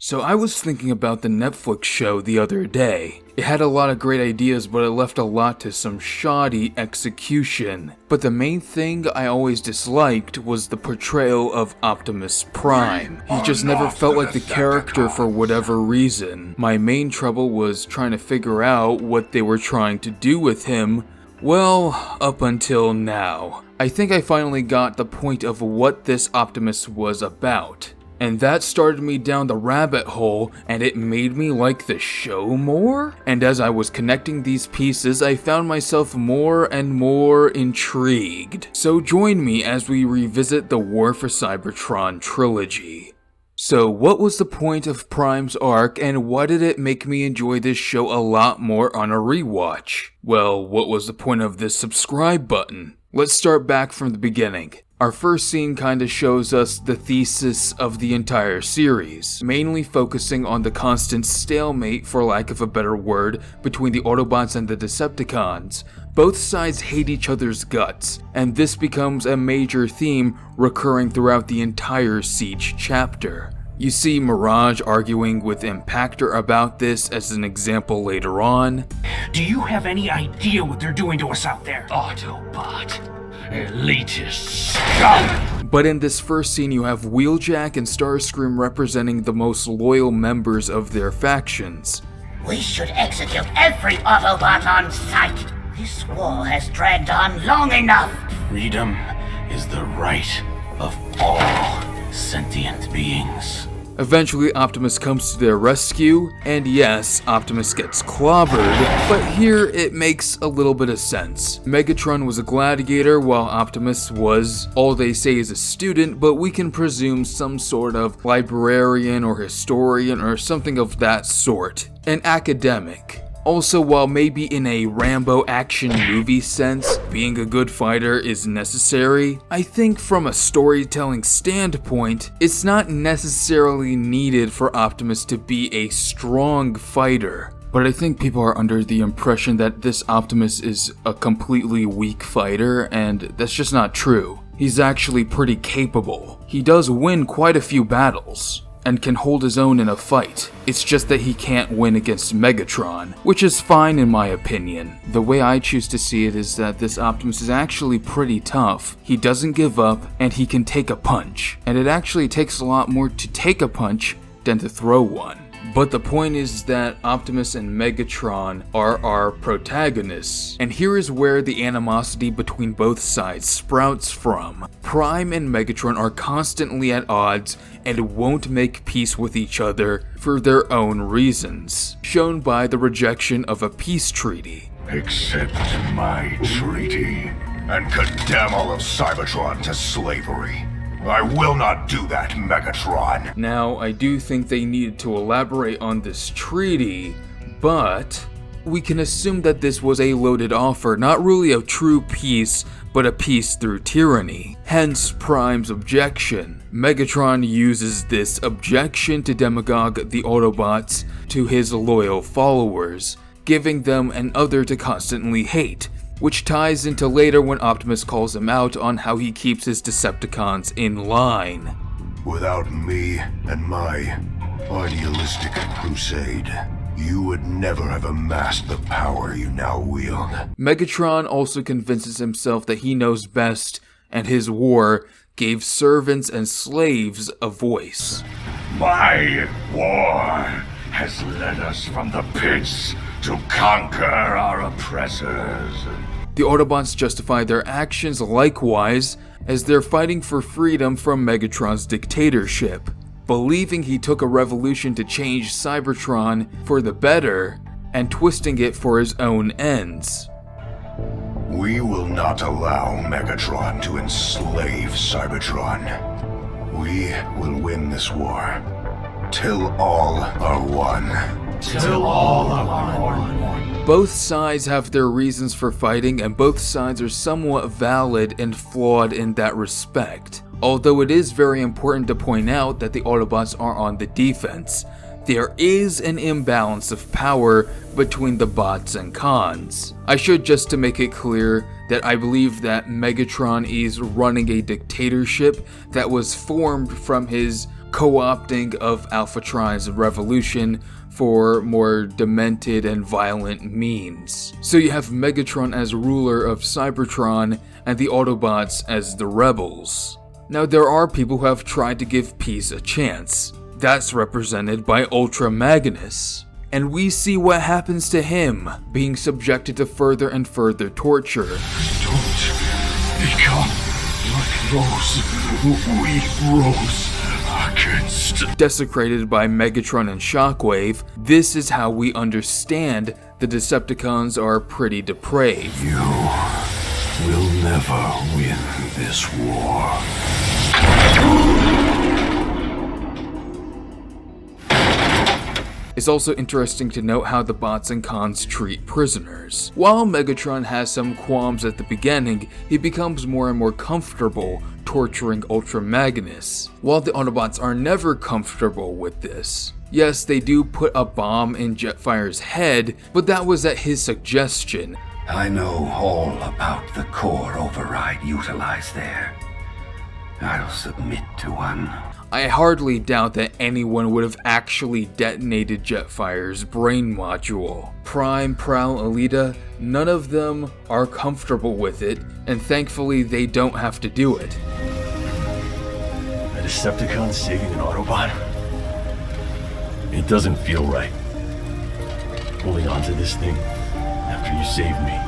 So I was thinking about the Netflix show the other day. It had a lot of great ideas, but it left a lot to some shoddy execution. But the main thing I always disliked was the portrayal of Optimus Prime. He just never felt like the character for whatever reason. My main trouble was trying to figure out what they were trying to do with him. Well, up until now. I think I finally got the point of what this Optimus was about. And that started me down the rabbit hole, and it made me like the show more? And as I was connecting these pieces, I found myself more and more intrigued. So join me as we revisit the War for Cybertron Trilogy. So what was the point of Prime's arc, and why did it make me enjoy this show a lot more on a rewatch? Well, what was the point of this subscribe button? Let's start back from the beginning. Our first scene kinda shows us the thesis of the entire series, mainly focusing on the constant stalemate, for lack of a better word, between the Autobots and the Decepticons. Both sides hate each other's guts, and this becomes a major theme recurring throughout the entire Siege chapter. You see Mirage arguing with Impactor about this as an example later on. Do you have any idea what they're doing to us out there? Autobot. Elitist scum! But in this first scene you have Wheeljack and Starscream representing the most loyal members of their factions. We should execute every Autobot on sight. This war has dragged on long enough. Freedom is the right of all sentient beings. Eventually Optimus comes to their rescue, and yes, Optimus gets clobbered, but here it makes a little bit of sense. Megatron was a gladiator while Optimus was, all they say is a student, but we can presume some sort of librarian or historian or something of that sort. An academic. Also, while maybe in a Rambo action movie sense, being a good fighter is necessary, I think from a storytelling standpoint, it's not necessarily needed for Optimus to be a strong fighter. But I think people are under the impression that this Optimus is a completely weak fighter, and that's just not true. He's actually pretty capable. He does win quite a few battles and can hold his own in a fight. It's just that he can't win against Megatron, which is fine in my opinion. The way I choose to see it is that this Optimus is actually pretty tough. He doesn't give up, and he can take a punch. And it actually takes a lot more to take a punch than to throw one. But the point is that Optimus and Megatron are our protagonists, and here is where the animosity between both sides sprouts from. Prime and Megatron are constantly at odds and won't make peace with each other for their own reasons, shown by the rejection of a peace treaty. Accept my treaty and condemn all of Cybertron to slavery. I will not do that, Megatron. Now, I do think they needed to elaborate on this treaty, but we can assume that this was a loaded offer, not really a true peace, but a peace through tyranny. Hence Prime's objection. Megatron uses this objection to demagogue the Autobots to his loyal followers, giving them an other to constantly hate, which ties into later when Optimus calls him out on how he keeps his Decepticons in line. Without me and my idealistic crusade, you would never have amassed the power you now wield. Megatron also convinces himself that he knows best, and his war gave servants and slaves a voice. My war has led us from the pits to conquer our oppressors. The Autobots justify their actions likewise, as they're fighting for freedom from Megatron's dictatorship, believing he took a revolution to change Cybertron for the better, and twisting it for his own ends. We will not allow Megatron to enslave Cybertron. We will win this war, till all are one. Till all are one. Both sides have their reasons for fighting, and both sides are somewhat valid and flawed in that respect. Although it is very important to point out that the Autobots are on the defense. There is an imbalance of power between the bots and cons. I should just to make it clear that I believe that Megatron is running a dictatorship that was formed from his co-opting of Alphatron's revolution for more demented and violent means. So you have Megatron as ruler of Cybertron and the Autobots as the rebels. Now there are people who have tried to give peace a chance. That's represented by Ultra Magnus. And we see what happens to him, being subjected to further and further torture. Don't become like those we rose against. Desecrated by Megatron and Shockwave, this is how we understand the Decepticons are pretty depraved. You will never win this war. It's also interesting to note how the bots and cons treat prisoners. While Megatron has some qualms at the beginning, he becomes more and more comfortable torturing Ultra Magnus, while the Autobots are never comfortable with this. Yes, they do put a bomb in Jetfire's head, but that was at his suggestion. I know all about the core override utilized there. I'll submit to one. I hardly doubt that anyone would have actually detonated Jetfire's brain module. Prime, Prowl, Elita, none of them are comfortable with it, and thankfully they don't have to do it. A Decepticon saving an Autobot? It doesn't feel right. Holding on to this thing after you saved me.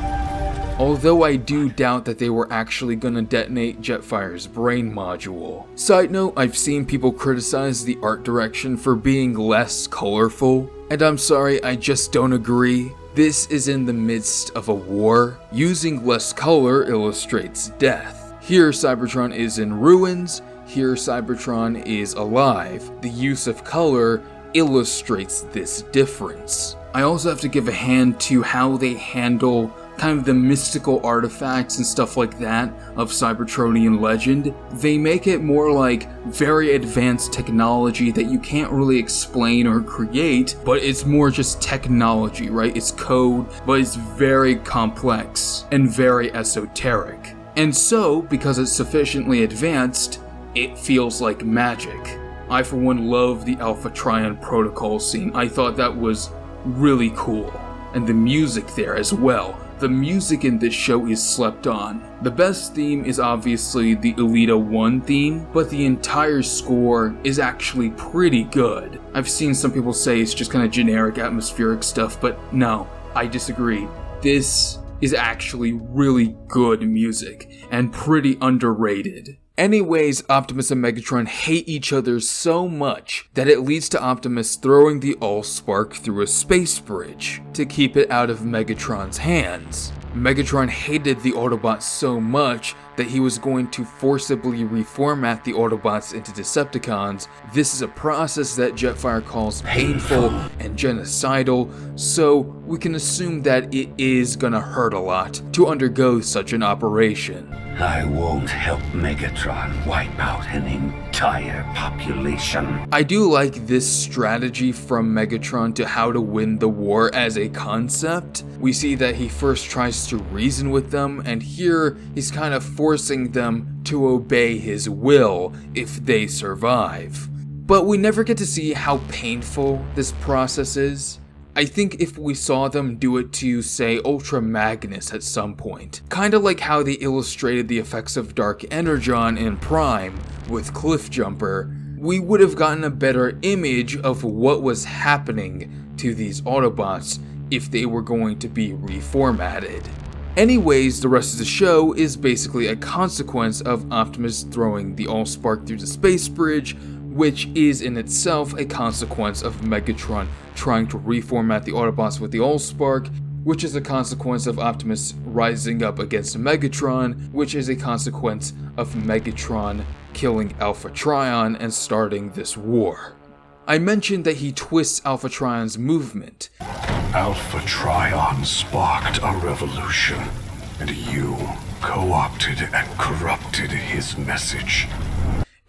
Although I do doubt that they were actually gonna detonate Jetfire's brain module. Side note, I've seen people criticize the art direction for being less colorful, and I'm sorry, I just don't agree. This is in the midst of a war. Using less color illustrates death. Here Cybertron is in ruins, here Cybertron is alive. The use of color illustrates this difference. I also have to give a hand to how they handle kind of the mystical artifacts and stuff like that of Cybertronian legend. They make it more like very advanced technology that you can't really explain or create, but it's more just technology, right? It's code, but it's very complex and very esoteric. And so, because it's sufficiently advanced, it feels like magic. I for one love the Alpha Trion protocol scene. I thought that was really cool. And the music there as well. The music in this show is slept on. The best theme is obviously the Elita 1 theme, but the entire score is actually pretty good. I've seen some people say it's just kind of generic atmospheric stuff, but no, I disagree. This is actually really good music, and pretty underrated. Anyways, Optimus and Megatron hate each other so much that it leads to Optimus throwing the Allspark through a space bridge to keep it out of Megatron's hands. Megatron hated the Autobots so much that he was going to forcibly reformat the Autobots into Decepticons. This is a process that Jetfire calls painful and genocidal, so we can assume that it is gonna hurt a lot to undergo such an operation. I won't help Megatron wipe out an entire population. I do like this strategy from Megatron to how to win the war as a concept. We see that he first tries to reason with them, and here he's kind of forcing them to obey his will if they survive. But we never get to see how painful this process is. I think if we saw them do it to, say, Ultra Magnus at some point, kinda like how they illustrated the effects of Dark Energon in Prime with Cliffjumper, we would have gotten a better image of what was happening to these Autobots if they were going to be reformatted. Anyways, the rest of the show is basically a consequence of Optimus throwing the Allspark through the space bridge, which is in itself a consequence of Megatron trying to reformat the Autobots with the Allspark, which is a consequence of Optimus rising up against Megatron, which is a consequence of Megatron killing Alpha Trion and starting this war. I mentioned that he twists Alpha Trion's movement. Alpha Trion sparked a revolution, and you co-opted and corrupted his message.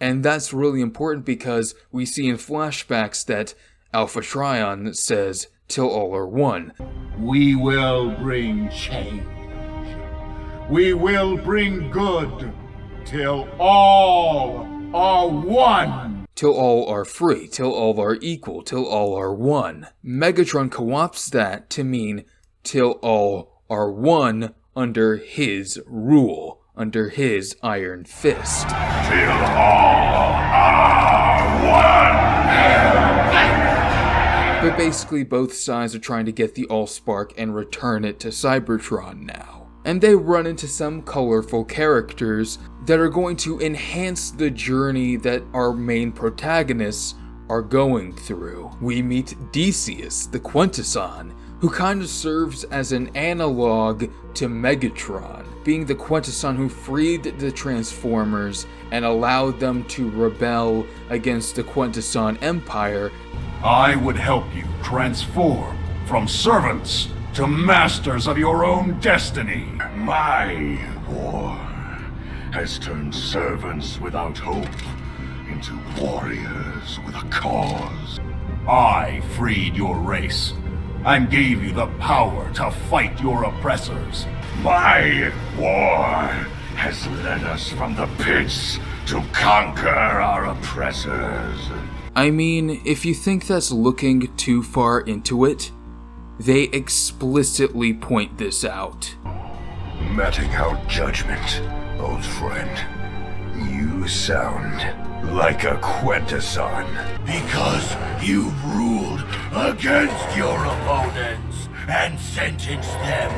And that's really important because we see in flashbacks that Alpha Trion says, "Till all are one." We will bring change. We will bring good till all are one. till all are free, till all are equal, till all are one. Megatron co-opts that to mean till all are one under his rule, under his iron fist. Till all are one! But basically both sides are trying to get the Allspark and return it to Cybertron now. And they run into some colorful characters that are going to enhance the journey that our main protagonists are going through. We meet Thesis, the Quintesson, who kind of serves as an analog to Megatron, being the Quintesson who freed the Transformers and allowed them to rebel against the Quintesson Empire. I would help you transform from servants to masters of your own destiny. My war has turned servants without hope into warriors with a cause. I freed your race and gave you the power to fight your oppressors. My war has led us from the pits to conquer our oppressors. I mean, if you think that's looking too far into it, they explicitly point this out. Meting out judgment, old friend. You sound like a Quintesson. Because you've ruled against your opponents and sentenced them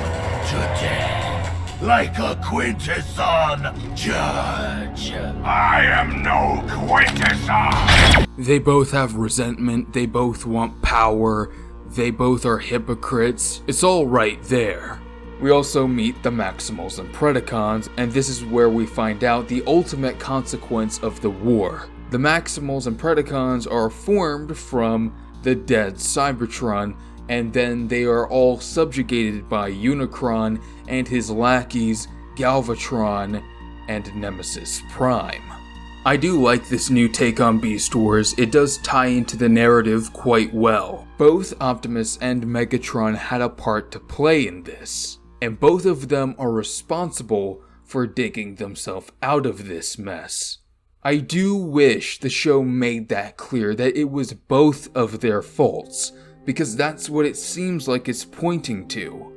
to death. Like a Quintesson judge. I am no Quintesson! They both have resentment, they both want power, they both are hypocrites. It's all right there. We also meet the Maximals and Predacons, and this is where we find out the ultimate consequence of the war. The Maximals and Predacons are formed from the dead Cybertron, and then they are all subjugated by Unicron and his lackeys Galvatron and Nemesis Prime. I do like this new take on Beast Wars. It does tie into the narrative quite well. Both Optimus and Megatron had a part to play in this, and both of them are responsible for digging themselves out of this mess. I do wish the show made that clear, that it was both of their faults, because that's what it seems like it's pointing to.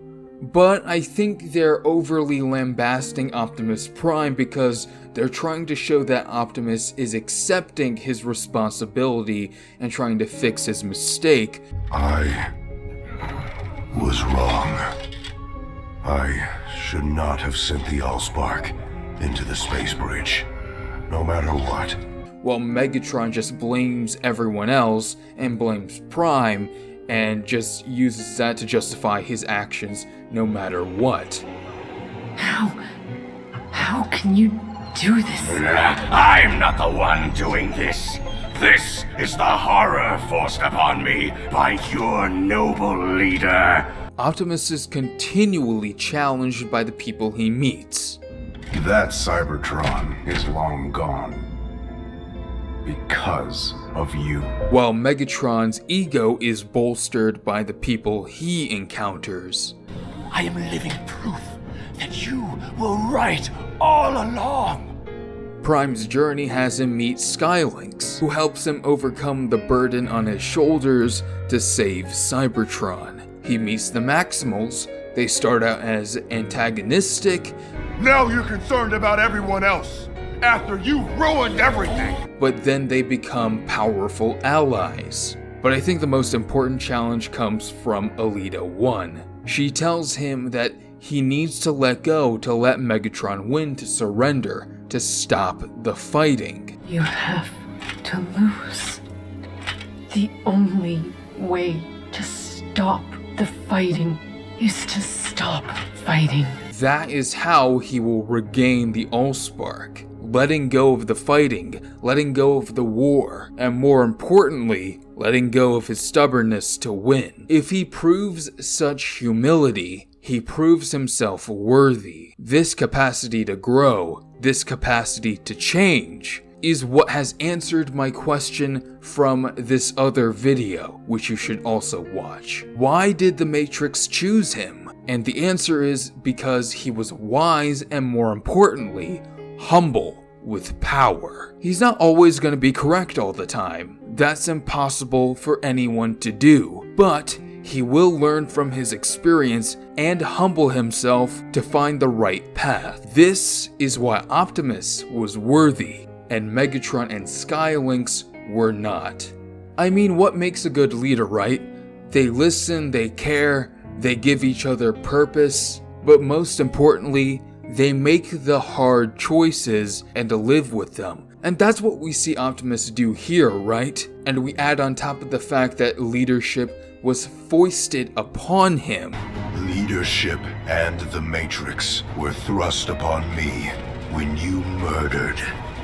But I think they're overly lambasting Optimus Prime because they're trying to show that Optimus is accepting his responsibility and trying to fix his mistake. I was wrong. I should not have sent the Allspark into the space bridge, no matter what. While Megatron just blames everyone else and blames Prime and just uses that to justify his actions no matter what. How can you do this? I'm not the one doing this. This is the horror forced upon me by your noble leader. Optimus is continually challenged by the people he meets. That Cybertron is long gone. Because of you. While Megatron's ego is bolstered by the people he encounters. I am living proof that you were right all along. Prime's journey has him meet Skylynx, who helps him overcome the burden on his shoulders to save Cybertron. He meets the Maximals. They start out as antagonistic. Now you're concerned about everyone else, after you've ruined everything. But then they become powerful allies. But I think the most important challenge comes from Elita 1. She tells him that he needs to let go to let Megatron win, to surrender, to stop the fighting. You have to lose. The only way to stop the fighting is to stop fighting. That is how he will regain the Allspark. Letting go of the fighting, letting go of the war, and more importantly, letting go of his stubbornness to win. If he proves such humility, he proves himself worthy. This capacity to grow, this capacity to change, is what has answered my question from this other video, which you should also watch. Why did the Matrix choose him? And the answer is because he was wise and, more importantly, humble. with power. He's not always going to be correct all the time. That's impossible for anyone to do, but he will learn from his experience and humble himself to find the right path. This is why Optimus was worthy, and Megatron and Skylynx were not. I mean, what makes a good leader, right? They listen, they care, they give each other purpose, but most importantly, they make the hard choices and live with them. And that's what we see Optimus do here, right? And we add on top of the fact that leadership was foisted upon him. Leadership and the Matrix were thrust upon me when you murdered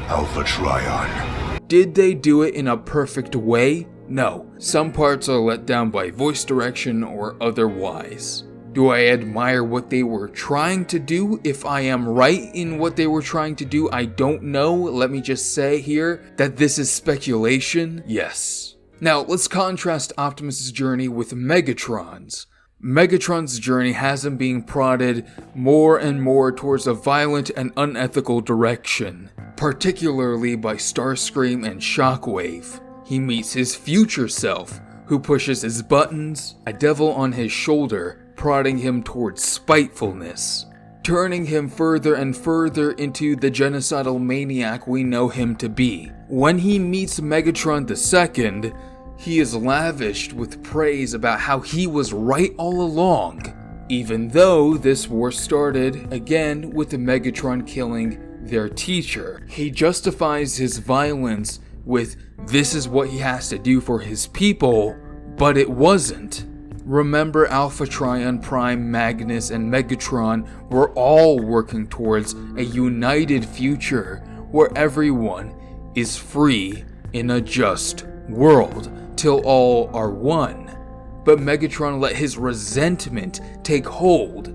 Alpha Trion. Did they do it in a perfect way? No. Some parts are let down by voice direction or otherwise. Do I admire what they were trying to do? If I am right in what they were trying to do, I don't know. Let me just say here that this is speculation. Yes. Now, let's contrast Optimus' journey with Megatron's. Megatron's journey has him being prodded more and more towards a violent and unethical direction, particularly by Starscream and Shockwave. He meets his future self, who pushes his buttons, a devil on his shoulder, prodding him towards spitefulness, turning him further and further into the genocidal maniac we know him to be. When he meets Megatron II, he is lavished with praise about how he was right all along, even though this war started, again, with Megatron killing their teacher. He justifies his violence with this is what he has to do for his people, but it wasn't. Remember, Alpha Trion, Prime, Magnus, and Megatron were all working towards a united future where everyone is free in a just world till all are one. But Megatron let his resentment take hold,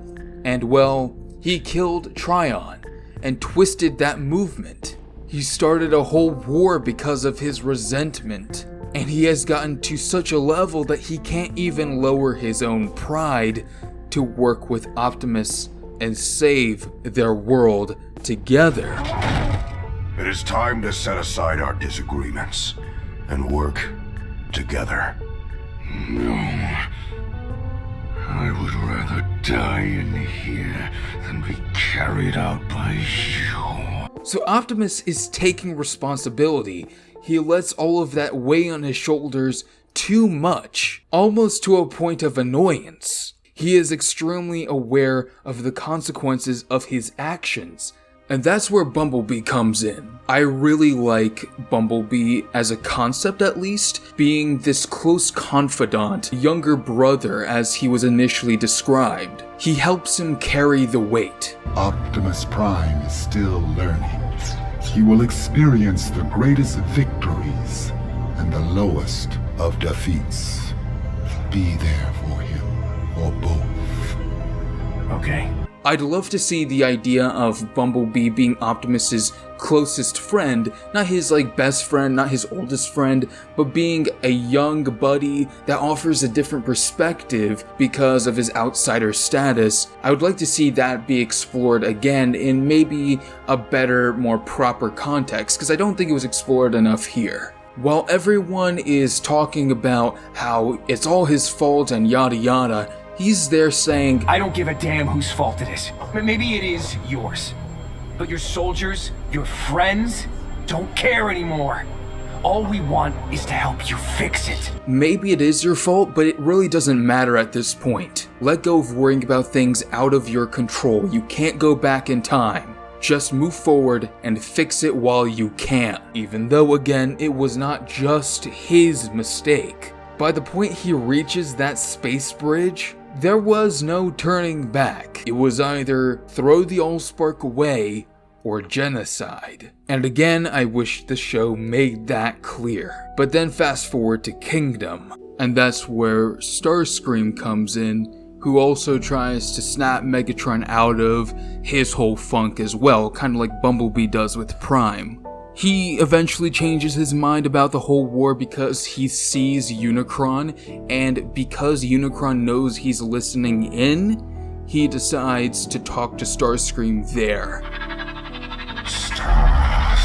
and well, he killed Trion and twisted that movement. He started a whole war because of his resentment. And he has gotten to such a level that he can't even lower his own pride to work with Optimus and save their world together. It is time to set aside our disagreements and work together. No. I would rather die in here than be carried out by you. So Optimus is taking responsibility. He lets all of that weigh on his shoulders too much, almost to a point of annoyance. He is extremely aware of the consequences of his actions, and that's where Bumblebee comes in. I really like Bumblebee as a concept, at least, being this close confidant, younger brother as he was initially described. He helps him carry the weight. Optimus Prime is still learning. He will experience the greatest victories and the lowest of defeats. Be there for him, or both. Okay. I'd love to see the idea of Bumblebee being Optimus's closest friend, not his best friend, not his oldest friend, but being a young buddy that offers a different perspective because of his outsider status. I would like to see that be explored again in maybe a better, more proper context, because I don't think it was explored enough here. While everyone is talking about how it's all his fault and yada yada, he's there saying, I don't give a damn whose fault it is. Maybe it is yours. But your soldiers, your friends, don't care anymore. All we want is to help you fix it. Maybe it is your fault, but it really doesn't matter at this point. Let go of worrying about things out of your control. You can't go back in time. Just move forward and fix it while you can. Even though, again, it was not just his mistake. By the point he reaches that space bridge, there was no turning back. It was either throw the Allspark away or genocide. And again, I wish the show made that clear. But then fast forward to Kingdom, and that's where Starscream comes in, who also tries to snap Megatron out of his whole funk as well, kind of like Bumblebee does with Prime. He eventually changes his mind about the whole war because he sees Unicron, and because Unicron knows he's listening in, he decides to talk to Starscream there. Starscream.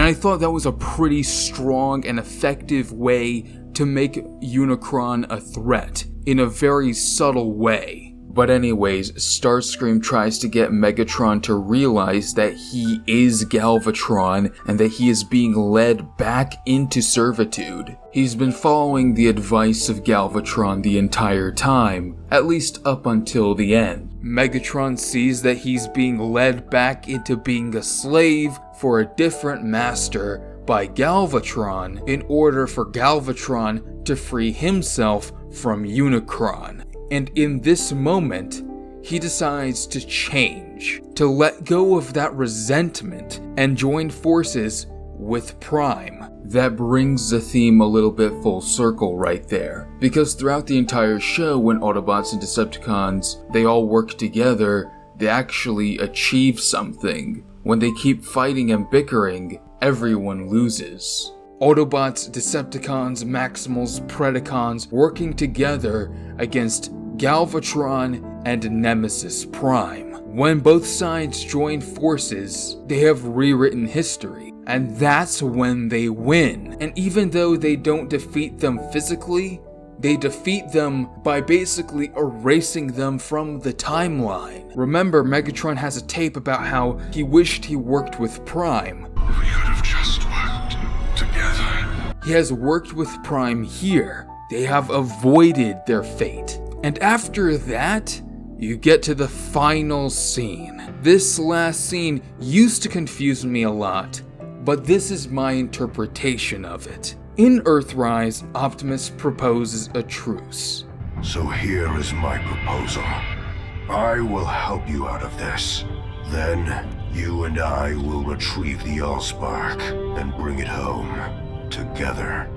And I thought that was a pretty strong and effective way to make Unicron a threat in a very subtle way. But anyways, Starscream tries to get Megatron to realize that he is Galvatron and that he is being led back into servitude. He's been following the advice of Galvatron the entire time, at least up until the end. Megatron sees that he's being led back into being a slave for a different master by Galvatron in order for Galvatron to free himself from Unicron. And in this moment, he decides to change, to let go of that resentment and join forces with Prime. That brings the theme a little bit full circle right there, because throughout the entire show, when Autobots and Decepticons, they all work together, they actually achieve something. When they keep fighting and bickering, everyone loses. Autobots, Decepticons, Maximals, Predacons working together against Galvatron and Nemesis Prime. When both sides join forces, they have rewritten history, and that's when they win. And even though they don't defeat them physically, they defeat them by basically erasing them from the timeline. Remember, Megatron has a tape about how he wished he worked with Prime. We could have just worked together. He has worked with Prime here. They have avoided their fate. And after that, you get to the final scene. This last scene used to confuse me a lot, but this is my interpretation of it. In Earthrise, Optimus proposes a truce. So here is my proposal. I will help you out of this. Then, you and I will retrieve the Allspark and bring it home together.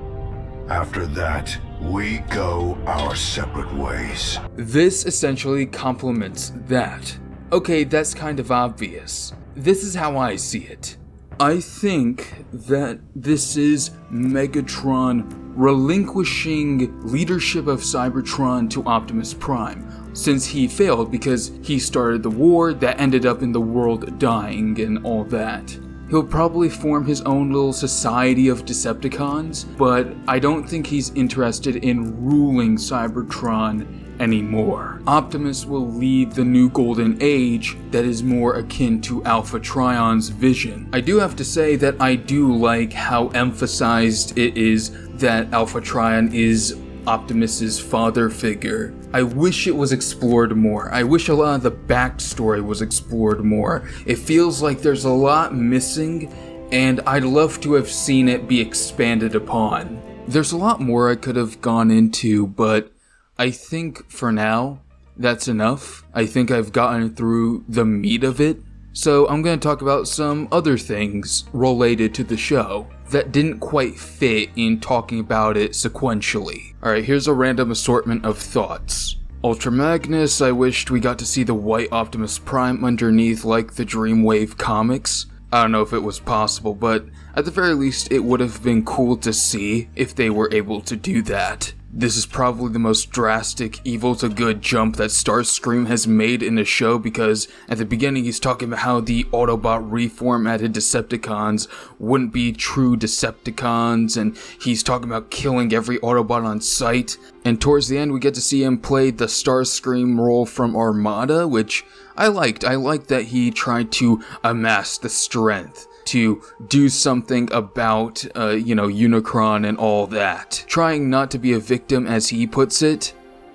After that, we go our separate ways. This essentially complements that. Okay, that's kind of obvious. This is how I see it. I think that this is Megatron relinquishing leadership of Cybertron to Optimus Prime, since he failed because he started the war that ended up in the world dying and all that. He'll probably form his own little society of Decepticons, but I don't think he's interested in ruling Cybertron anymore. Optimus will lead the new golden age that is more akin to Alpha Trion's vision. I do have to say that I do like how emphasized it is that Alpha Trion is Optimus's father figure. I wish it was explored more. I wish a lot of the backstory was explored more. It feels like there's a lot missing, and I'd love to have seen it be expanded upon. There's a lot more I could have gone into, but I think for now, that's enough. I think I've gotten through the meat of it, so I'm going to talk about some other things related to the show that didn't quite fit in talking about it sequentially. Alright, here's a random assortment of thoughts. Ultra Magnus, I wished we got to see the white Optimus Prime underneath like the Dreamwave comics. I don't know if it was possible, but at the very least it would have been cool to see if they were able to do that. This is probably the most drastic evil to good jump that Starscream has made in a show, because at the beginning he's talking about how the Autobot reformatted Decepticons wouldn't be true Decepticons, and he's talking about killing every Autobot on sight. And towards the end we get to see him play the Starscream role from Armada, which I liked. I liked that he tried to amass the strength to do something about, Unicron and all that. Trying not to be a victim, as he puts it.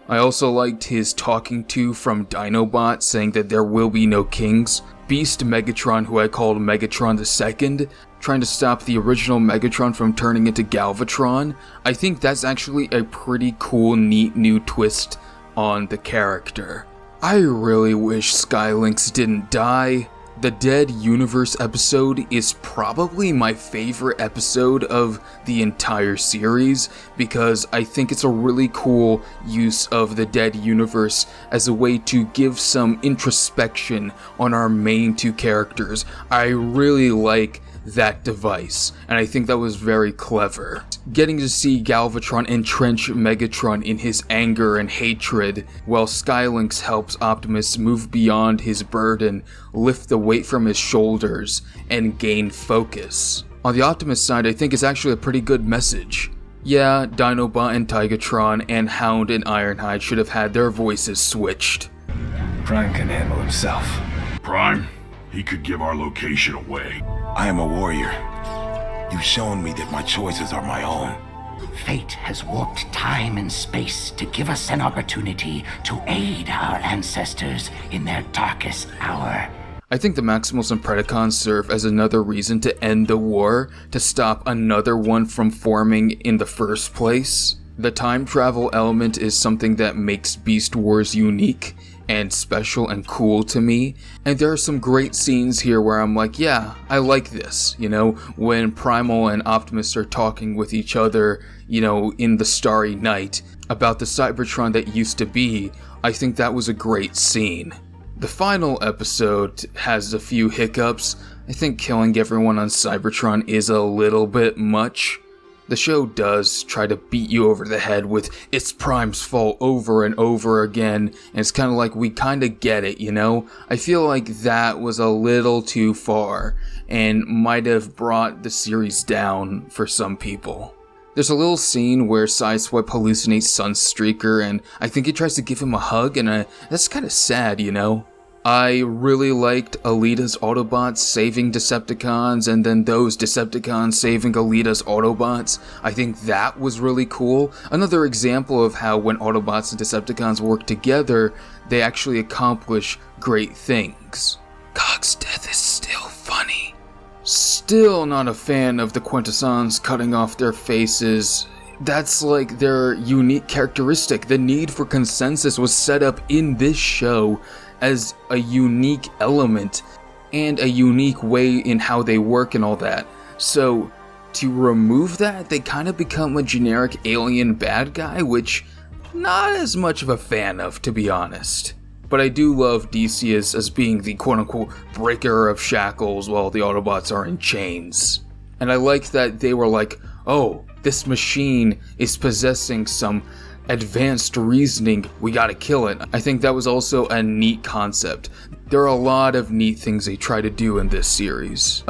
I also liked his talking to from Dinobot, saying that there will be no kings. Beast Megatron, who I called Megatron II, trying to stop the original Megatron from turning into Galvatron. I think that's actually a pretty cool, neat new twist on the character. I really wish Skylynx didn't die. The Dead Universe episode is probably my favorite episode of the entire series, because I think it's a really cool use of the Dead Universe as a way to give some introspection on our main two characters. I really like that device, and I think that was very clever. Getting to see Galvatron entrench Megatron in his anger and hatred, while Skylynx helps Optimus move beyond his burden, lift the weight from his shoulders, and gain focus. On the Optimus side, I think it's actually a pretty good message. Yeah, Dinobot and Tigatron and Hound and Ironhide should have had their voices switched. Prime can handle himself. Prime, he could give our location away. I am a warrior. You've shown me that my choices are my own. Fate has warped time and space to give us an opportunity to aid our ancestors in their darkest hour. I think the Maximals and Predacons serve as another reason to end the war, to stop another one from forming in the first place. The time travel element is something that makes Beast Wars unique and special and cool to me, and there are some great scenes here where I'm like, yeah, I like this, when Primal and Optimus are talking with each other, in the Starry Night, about the Cybertron that used to be. I think that was a great scene. The final episode has a few hiccups. I think killing everyone on Cybertron is a little bit much. The show does try to beat you over the head with it's Prime's fault over and over again, and it's kind of like we kind of get it, I feel like that was a little too far, and might have brought the series down for some people. There's a little scene where Sideswipe hallucinates Sunstreaker, and I think he tries to give him a hug, and that's kind of sad, I really liked Alita's Autobots saving Decepticons, and then those Decepticons saving Alita's Autobots. I think that was really cool. Another example of how when Autobots and Decepticons work together, they actually accomplish great things. Cog's death is still funny. Still not a fan of the Quintessons cutting off their faces. That's like their unique characteristic. The need for consensus was set up in this show as a unique element and a unique way in how they work and all that. So to remove that, they kind of become a generic alien bad guy, which not as much of a fan of, to be honest. But I do love Decius as being the quote-unquote breaker of shackles while the Autobots are in chains. And I like that they were like, oh, this machine is possessing some advanced reasoning, we gotta kill it. I think that was also a neat concept. There are a lot of neat things they try to do in this series.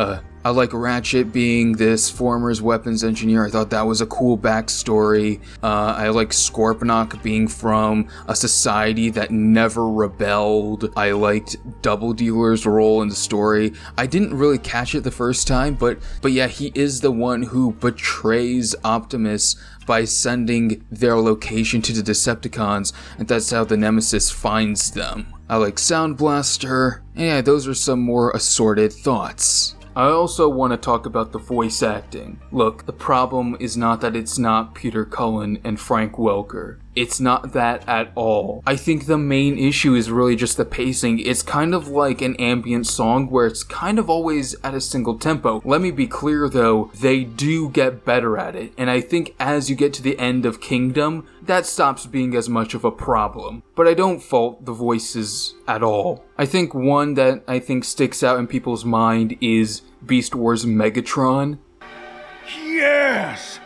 I like Ratchet being this former's weapons engineer. I thought that was a cool backstory. I like Scorponok being from a society that never rebelled. I liked Double Dealer's role in the story. I didn't really catch it the first time, but yeah, he is the one who betrays Optimus by sending their location to the Decepticons, and that's how the Nemesis finds them. I like Sound Blaster. Yeah, those are some more assorted thoughts. I also want to talk about the voice acting. Look, the problem is not that it's not Peter Cullen and Frank Welker. It's not that at all. I think the main issue is really just the pacing. It's kind of like an ambient song where it's kind of always at a single tempo. Let me be clear though, they do get better at it. And I think as you get to the end of Kingdom, that stops being as much of a problem. But I don't fault the voices at all. I think one that I think sticks out in people's mind is Beast Wars Megatron. Yes!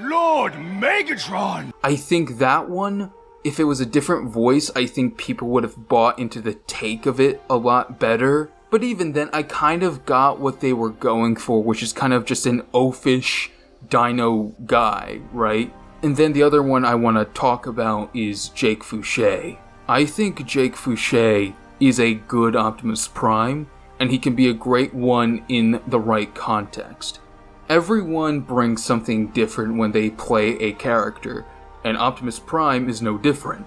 Lord Megatron! I think that one, if it was a different voice, I think people would have bought into the take of it a lot better. But even then, I kind of got what they were going for, which is kind of just an oafish dino guy, right? And then the other one I want to talk about is Jake Fouché. I think Jake Fouché is a good Optimus Prime, and he can be a great one in the right context. Everyone brings something different when they play a character, and Optimus Prime is no different.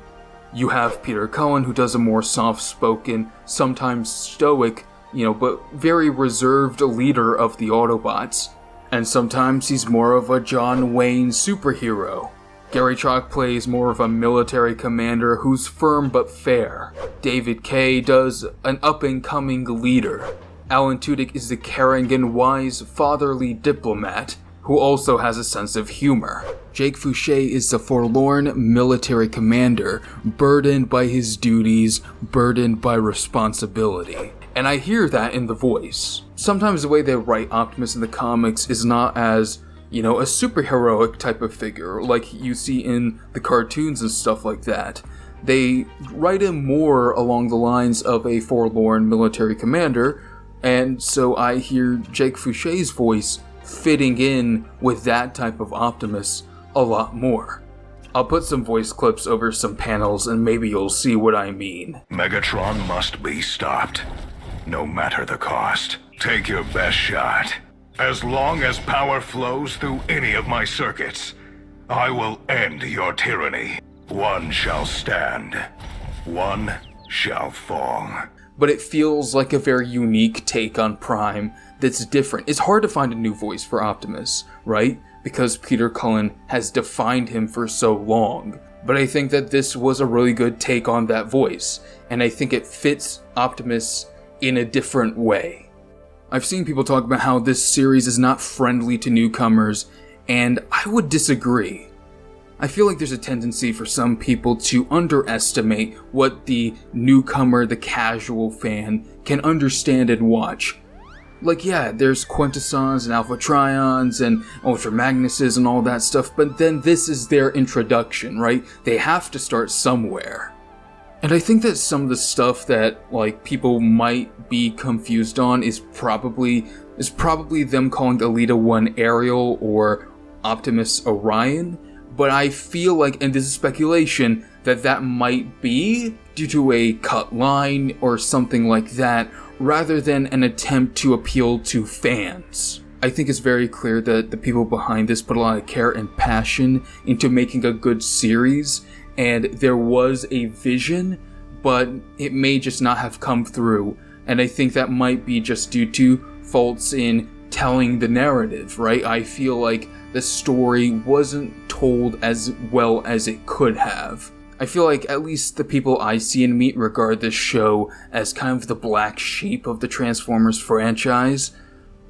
You have Peter Cullen, who does a more soft-spoken, sometimes stoic, but very reserved leader of the Autobots. And sometimes he's more of a John Wayne superhero. Gary Chalk plays more of a military commander who's firm but fair. David Kaye does an up-and-coming leader. Alan Tudyk is the caring and wise fatherly diplomat who also has a sense of humor. Jake Fouché is the forlorn military commander, burdened by his duties, burdened by responsibility. And I hear that in the voice. Sometimes the way they write Optimus in the comics is not as, a superheroic type of figure like you see in the cartoons and stuff like that. They write him more along the lines of a forlorn military commander, and so I hear Jake Fouché's voice fitting in with that type of Optimus a lot more. I'll put some voice clips over some panels and maybe you'll see what I mean. Megatron must be stopped, no matter the cost. Take your best shot. As long as power flows through any of my circuits, I will end your tyranny. One shall stand, one shall fall. But it feels like a very unique take on Prime that's different. It's hard to find a new voice for Optimus, right? Because Peter Cullen has defined him for so long. But I think that this was a really good take on that voice, and I think it fits Optimus in a different way. I've seen people talk about how this series is not friendly to newcomers, and I would disagree. I feel like there's a tendency for some people to underestimate what the newcomer, the casual fan, can understand and watch. Like, yeah, there's Quintessons and Alpha Trions and Ultra Magnuses and all that stuff, but then this is their introduction, right? They have to start somewhere. And I think that some of the stuff that, like, people might be confused on is probably them calling Elita 1 Ariel or Optimus Orion, but I feel like, and this is speculation, that might be due to a cut line or something like that, rather than an attempt to appeal to fans. I think it's very clear that the people behind this put a lot of care and passion into making a good series, and there was a vision, but it may just not have come through, and I think that might be just due to faults in telling the narrative, right? I feel like the story wasn't told as well as it could have. I feel like at least the people I see and meet regard this show as kind of the black sheep of the Transformers franchise,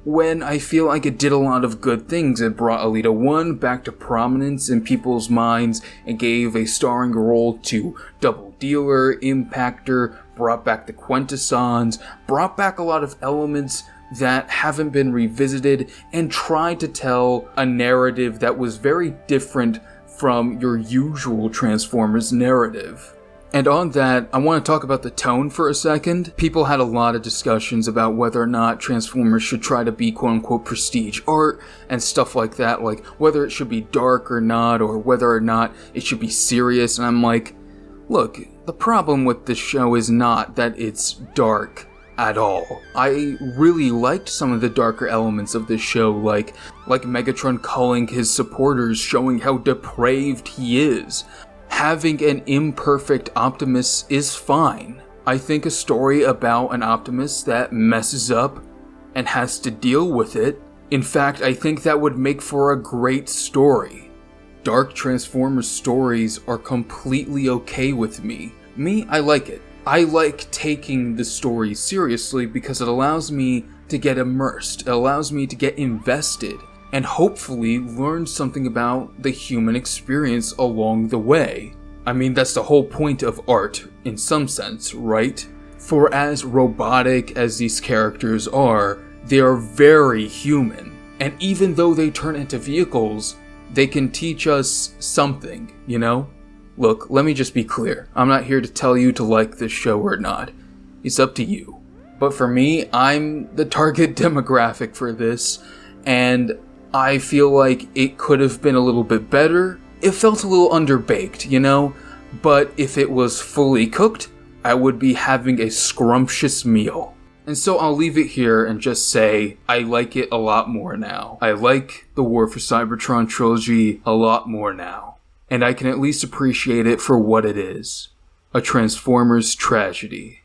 when I feel like it did a lot of good things. It brought Elita 1 back to prominence in people's minds and gave a starring role to Double Dealer, Impactor, brought back the Quintessons, brought back a lot of elements that haven't been revisited, and tried to tell a narrative that was very different from your usual Transformers narrative. And on that, I want to talk about the tone for a second. People had a lot of discussions about whether or not Transformers should try to be quote-unquote prestige art and stuff like that, like whether it should be dark or not, or whether or not it should be serious, and I'm like, look, the problem with this show is not that it's dark at all. I really liked some of the darker elements of this show, like Megatron calling his supporters, showing how depraved he is. Having an imperfect Optimus is fine. I think a story about an Optimus that messes up and has to deal with it, in fact, I think that would make for a great story. Dark Transformers stories are completely okay with me. I like it. I like taking the story seriously because it allows me to get immersed, it allows me to get invested, and hopefully learn something about the human experience along the way. I mean, that's the whole point of art, in some sense, right? For as robotic as these characters are, they are very human. And even though they turn into vehicles, they can teach us something, you know? Look, let me just be clear. I'm not here to tell you to like this show or not. It's up to you. But for me, I'm the target demographic for this, and I feel like it could have been a little bit better. It felt a little underbaked, you know? But if it was fully cooked, I would be having a scrumptious meal. And so I'll leave it here and just say, I like it a lot more now. I like the War for Cybertron Trilogy a lot more now. And I can at least appreciate it for what it is. A Transformers tragedy.